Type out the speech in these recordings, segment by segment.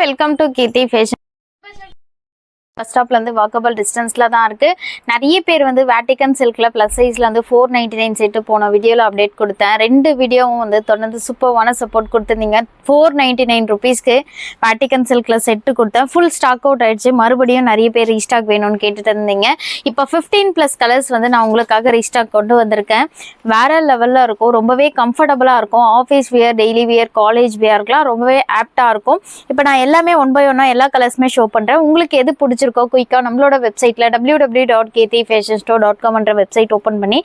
Welcome to Keerthi fashion. Bus ஸ்டாப்ல இருந்து walkable டிஸ்டன்ஸ்ல தான் இருக்கு. நிறைய பேர் வந்து வேட்டிகன் சில்க்ல பிளஸ் சைஸ்ல வந்து 499 செட்டு போன வீடியோல அப்டேட் கொடுத்தேன். ரெண்டு வீடியோவும் வந்து தொடர்ந்து சூப்பர்வான சப்போர்ட் கொடுத்துருந்தீங்க. 499 ருபீஸ்க்கு வேட்டிகன் சில்க்ல செட்டு கொடுத்தேன். ஃபுல் ஸ்டாக் அவுட் ஆயிடுச்சு. மறுபடியும் நிறைய பேர் ரீஸ்டாக் வேணும்னு கேட்டுட்டு இருந்தீங்க. இப்போ 15+ கலர்ஸ் வந்து நான் உங்களுக்காக ரீஸ்டாக் கொண்டு வந்திருக்கேன். வேற லெவல்ல இருக்கும். ரொம்பவே கம்ஃபர்டபுளா இருக்கும். Office wear, daily wear, college வியர்க்குலாம் ரொம்பவே ஆப்டா இருக்கும். இப்போ நான் எல்லாமே ஒன் பை ஒன்னா எல்லா கலர்ஸுமே ஷோ பண்றேன். உங்களுக்கு எது பிடிச்சிருக்கோ குயிக்கா நம்மளோட வெப்சைட்ல www.kirthifashionstore.com என்ற வெப்சைட் ஓபன் பண்ணி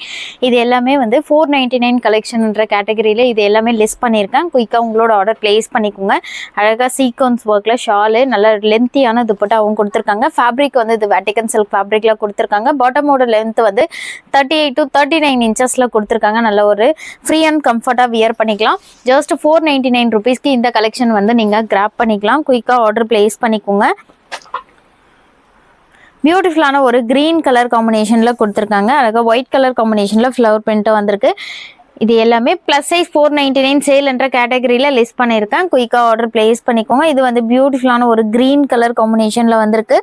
இது எல்லாமே வந்து 499 கலெக்ஷன்ன்ற கேட்டகரியில இது எல்லாமே லிஸ்ட் பண்ணியிருக்கேன். குயிக்கா உங்களோட ஆர்டர் பிளேஸ் பண்ணிக்கோங்க. அழகா சீக்வன்ஸ் ஒர்க்ல ஷாலு நல்ல லென்த்தியான துப்பட்டாவும் கொடுத்துருக்காங்க. ஃபேப்ரிக் வந்து இது வேட்டிகன் சில்க் ஃபேப்ரிக்ல கொடுத்துருக்காங்க. பாட்டமோட லென்த் வந்து 38 to 39 இன்ச்சஸ்ல கொடுத்துருக்காங்க. நல்ல ஒரு ஃப்ரீ அண்ட் கம்ஃபர்ட்டா வியர் பண்ணிக்கலாம். ஜஸ்ட் 499 ருபீஸ்க்கு இந்த கலெக்ஷன் வந்து நீங்க கிராப் பண்ணிக்கலாம். குயிக்கா ஆர்டர் பிளேஸ் பண்ணிக்கோங்க. பியூட்டிஃபுல்லான ஒரு கிரீன் கலர் காம்பினேஷன்ல கொடுத்துருக்காங்க. அழகா ஒயிட் கலர் காம்பினேஷன்ல ஃப்ளவர் பிரிண்ட் வந்திருக்கு. இது எல்லாமே பிளஸ் சைஸ் 499 சேல் என்ற கேட்டகரியில லிஸ்ட் பண்ணியிருக்கேன். குயிக்கா ஆர்டர் பிளேஸ் பண்ணிக்கோங்க. இது வந்து பியூட்டிஃபுல்லான ஒரு கிரீன் கலர் காம்பினேஷன்ல வந்திருக்கு.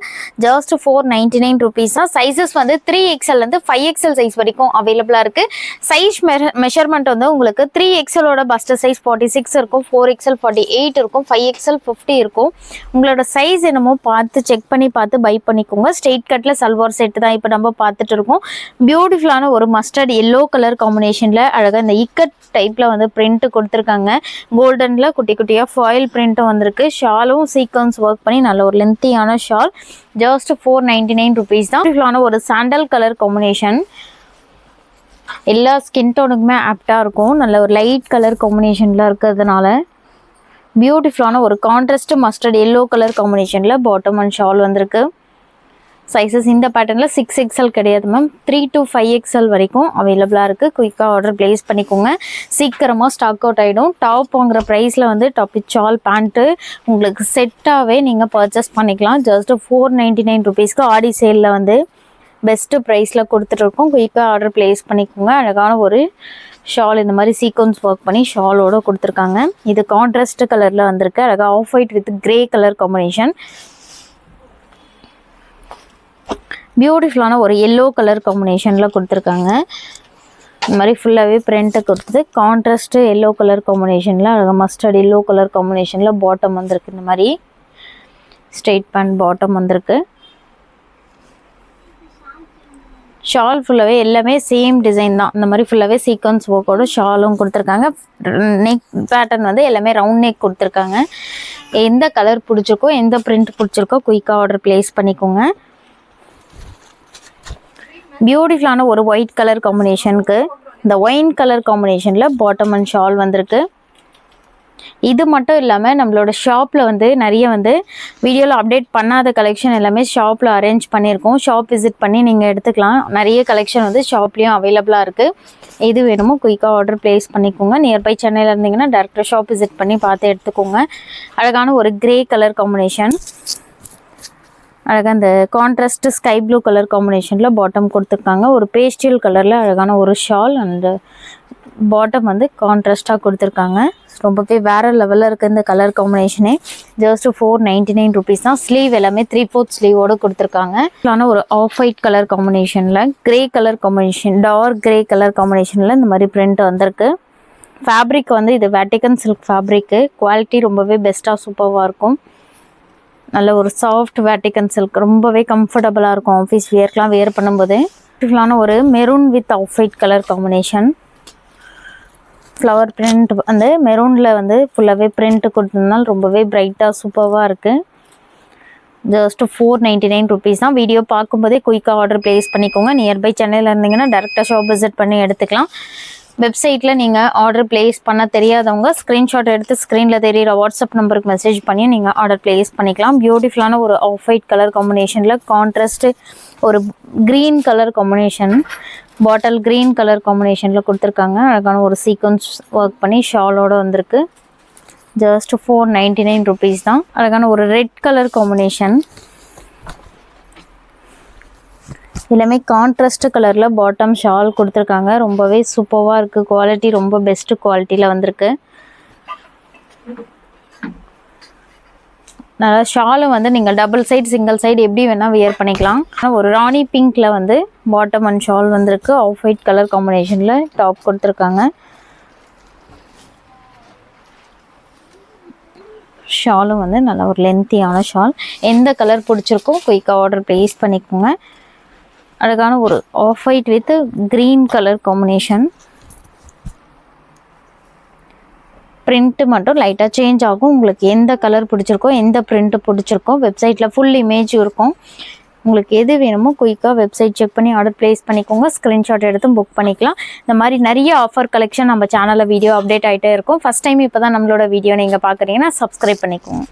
ஜஸ்ட் 499 ருபீஸ் தான். சைசஸ் வந்து 3XL இருந்து 5XL சைஸ் வரைக்கும் அவைலபிளா இருக்கு. சைஸ் மெஷர்மெண்ட் வந்து உங்களுக்கு 3XLோட பஸ்டர் சைஸ் 46 இருக்கும், 4XL 48 இருக்கும், 5XL 50 இருக்கும். உங்களோட சைஸ் என்னமோ பார்த்து செக் பண்ணி பார்த்து பை பண்ணிக்கோங்க. ஸ்ட்ரெயிட் கட்ல சல்வார் செட் தான் இப்போ நம்ம பார்த்துட்டு இருக்கோம். பியூட்டிஃபுல்லான ஒரு மஸ்டர்ட் எல்லோ கலர் காம்பினேஷன்ல அழகா இந்த இக்கட் டைப்ல வந்து பிரிண்ட் கொடுத்துருக்காங்க. கோல்டன்ல குட்டி குட்டியா ஃபாயில் பிரிண்ட்டும் வந்திருக்கு. ஷாலும் சீக்வன்ஸ் ஒர்க் பண்ணி நல்ல ஒரு லென்த்தியான ஷால். ஜஸ்ட் 499 ருபீஸ் தான். பியூட்டிஃபுல்லான ஒரு சாண்டல் கலர் காம்பினேஷன். எல்லா ஸ்கின் டோனுக்குமே ஆப்டா இருக்கும். நல்ல ஒரு லைட் கலர் காம்பினேஷன்ல இருக்கிறதுனால பியூட்டிஃபுல்லான ஒரு கான்ட்ராஸ்ட் மஸ்டர்ட் எல்லோ கலர் காம்பினேஷன்ல பாட்டம் அண்ட் ஷால் வந்திருக்கு. சைஸஸ் இந்த பேட்டர்னில் 6XL கிடையாது மேம், 3 to 5XL வரைக்கும் அவைலபிளாக இருக்குது. குயிக்காக ஆர்டர் பிளேஸ் பண்ணிக்கோங்க. சீக்கிரமாக ஸ்டாக் அவுட் ஆகிடும். டாப் வாங்குற ப்ரைஸில் வந்து டாப் வித் ஷால் பேண்ட்டு உங்களுக்கு செட்டாகவே நீங்கள் பர்ச்சேஸ் பண்ணிக்கலாம். ஜஸ்ட் 499 ருபீஸ்க்கு ஆடி சேலில் வந்து பெஸ்ட்டு ப்ரைஸில் கொடுத்துட்ருக்கோம். குயிக்காக ஆர்டர் பிளேஸ் பண்ணிக்கோங்க. அழகான ஒரு ஷால் இந்த மாதிரி சீக்வன்ஸ் ஒர்க் பண்ணி ஷாலோட கொடுத்துருக்காங்க. இது கான்ட்ராஸ்ட் கலரில் வந்திருக்கு. அழகாக off white with grey colour combination. பியூட்டிஃபுல்லான ஒரு எல்லோ கலர் காம்பினேஷனில் கொடுத்துருக்காங்க. இந்த மாதிரி ஃபுல்லாகவே பிரிண்ட்டை கொடுத்து கான்ட்ராஸ்ட்டு எல்லோ கலர் காம்பினேஷனில் அழகாக மஸ்டர்ட் எல்லோ கலர் காம்பினேஷனில் பாட்டம் வந்திருக்கு. இந்த மாதிரி ஸ்ட்ரெயிட் பேண்ட் பாட்டம் வந்திருக்கு. ஷால் ஃபுல்லாகவே எல்லாமே சேம் டிசைன் தான். இந்த மாதிரி ஃபுல்லாகவே சீக்வன்ஸ் ஒர்க்கோட ஷாலும் கொடுத்துருக்காங்க. நெக் பேட்டர்ன் வந்து எல்லாமே ரவுண்ட் நெக் கொடுத்துருக்காங்க. எந்த கலர் பிடிச்சிருக்கோ, எந்த பிரிண்ட் பிடிச்சிருக்கோ குயிக்காக ஆர்டர் பிளேஸ் பண்ணிக்கோங்க. பியூட்டிஃபுல்லான ஒரு ஒயிட் கலர் காம்பினேஷனுக்கு இந்த ஒயின் கலர் காம்பினேஷனில் பாட்டம் அண்ட் ஷால் வந்திருக்கு. இது மட்டும் இல்லாமல் நம்மளோட ஷாப்பில் வந்து நிறைய வந்து வீடியோவில் அப்டேட் பண்ணாத கலெக்ஷன் எல்லாமே ஷாப்பில் அரேஞ்ச் பண்ணியிருக்கோம். ஷாப் விசிட் பண்ணி நீங்கள் எடுத்துக்கலாம். நிறைய கலெக்ஷன் வந்து ஷாப்லேயும் அவைலபிளாக இருக்குது. எது வேணுமோ குயிக்காக ஆர்டர் பிளேஸ் பண்ணிக்கோங்க. நியர்பை சென்னையில் இருந்தீங்கன்னா டேரெக்டாக ஷாப் விசிட் பண்ணி பார்த்து எடுத்துக்கோங்க. அழகான ஒரு கிரே கலர் காம்பினேஷன். அழகாக இந்த கான்ட்ராஸ்ட் ஸ்கை ப்ளூ கலர் காம்பினேஷனில் பாட்டம் கொடுத்துருக்காங்க. ஒரு பேஸ்டல் கலரில் அழகான ஒரு ஷால் அண்ட் பாட்டம் வந்து கான்ட்ராஸ்டாக கொடுத்துருக்காங்க. ரொம்பவே வேறு லெவலில் இருக்குது இந்த கலர் காம்பினேஷனே. ஜஸ்ட் 499 ருபீஸ் தான். ஸ்லீவ் எல்லாமே 3/4 ஸ்லீவோடு கொடுத்துருக்காங்க. ஆனால் ஒரு ஆஃப் ஒயிட் கலர் காம்பினேஷனில் grey colour combination, dark grey colour காம்பினேஷனில் இந்த மாதிரி பிரிண்ட் வந்திருக்கு. ஃபேப்ரிக் வந்து இது வேட்டிகன் சில்க் ஃபேப்ரிக்கு. குவாலிட்டி ரொம்பவே பெஸ்ட்டாக சூப்பராக இருக்கும். நல்ல ஒரு சாஃப்ட் வேட்டிகன் சில்க், ரொம்பவே கம்ஃபர்டபுளாக இருக்கும் ஆஃபீஸ் வியர்க்கெலாம் வியர் பண்ணும்போது. பியூட்டிஃபுல்லான ஒரு maroon with off white colour combination. Flower print வந்து மெரூனில் வந்து ஃபுல்லாகவே பிரிண்ட் கொடுத்ததுனால ரொம்பவே பிரைட்டாக சூப்பராக இருக்குது. ஜஸ்ட் 499 ருபீஸ் தான். வீடியோ பார்க்கும்போதே குயிக்காக ஆர்டர் பிளேஸ் பண்ணிக்கோங்க. நியர்பை சென்னையில் இருந்தீங்கன்னா டேரெக்டாக ஷாப் விசிட் பண்ணி எடுத்துக்கலாம். வெப்சைட்டில் நீங்கள் ஆர்டர் பிளேஸ் பண்ண தெரியாதவங்க ஸ்க்ரீன்ஷாட் எடுத்து ஸ்க்ரீனில் தெரியிற வாட்ஸ்அப் நம்பருக்கு மெசேஜ் பண்ணி நீங்கள் ஆர்டர் பிளேஸ் பண்ணிக்கலாம். பியூட்டிஃபுல்லான ஒரு ஆஃப் ஒயிட் கலர் காம்பினேஷனில் கான்ட்ராஸ்ட்டு ஒரு green colour combination, bottle green colour காம்பினேஷனில் கொடுத்துருக்காங்க. அழகான ஒரு சீக்வன்ஸ் ஒர்க் பண்ணி ஷாலோடு வந்திருக்கு. ஜஸ்ட் 499 ருபீஸ் தான். அழகான ஒரு ரெட் கலர் காம்பினேஷன். எல்லாமே கான்ட்ராஸ்ட் கலரில் பாட்டம் ஷால் கொடுத்துருக்காங்க. ரொம்பவே சூப்பராக இருக்குது. குவாலிட்டி ரொம்ப பெஸ்ட்டு குவாலிட்டியில் வந்திருக்கு. நல்லா ஷாலும் வந்து நீங்கள் டபுள் சைடு சிங்கிள் சைடு எப்படி வேணால் வியர் பண்ணிக்கலாம். ஒரு ராணி பிங்க்கில் வந்து பாட்டம் அண்ட் ஷால் வந்திருக்கு. ஆஃப் ஒயிட் கலர் காம்பினேஷனில் டாப் கொடுத்துருக்காங்க. ஷாலும் வந்து நல்லா ஒரு லென்த்தியான ஷால். எந்த கலர் பிடிச்சிருக்கோ குயிக்காக ஆர்டர் ப்ளேஸ் பண்ணிக்கோங்க. அதுக்கான ஒரு off white with green colour combination. Print மட்டும் லைட்டாக சேஞ்ச் ஆகும். உங்களுக்கு எந்த கலர் பிடிச்சிருக்கோ எந்த பிரிண்ட்டு பிடிச்சிருக்கோ வெப்சைட்டில் ஃபுல் இமேஜ் இருக்கும். உங்களுக்கு எது வேணுமோ குயிக்காக வெப்சைட் செக் பண்ணி ஆர்டர் ப்ளேஸ் பண்ணிக்கோங்க. ஸ்க்ரீன்ஷாட் எடுத்து புக் பண்ணிக்கலாம். இந்த மாதிரி நிறைய ஆஃபர் கலெக்ஷன் நம்ம சேனலில் வீடியோ அப்டேட் ஆகிட்டே இருக்கும். ஃபஸ்ட் டைம் இப்போ தான் நம்மளோட வீடியோ நீங்கள் பார்க்குறீங்கன்னா சப்ஸ்கிரைப் பண்ணிக்கோங்க.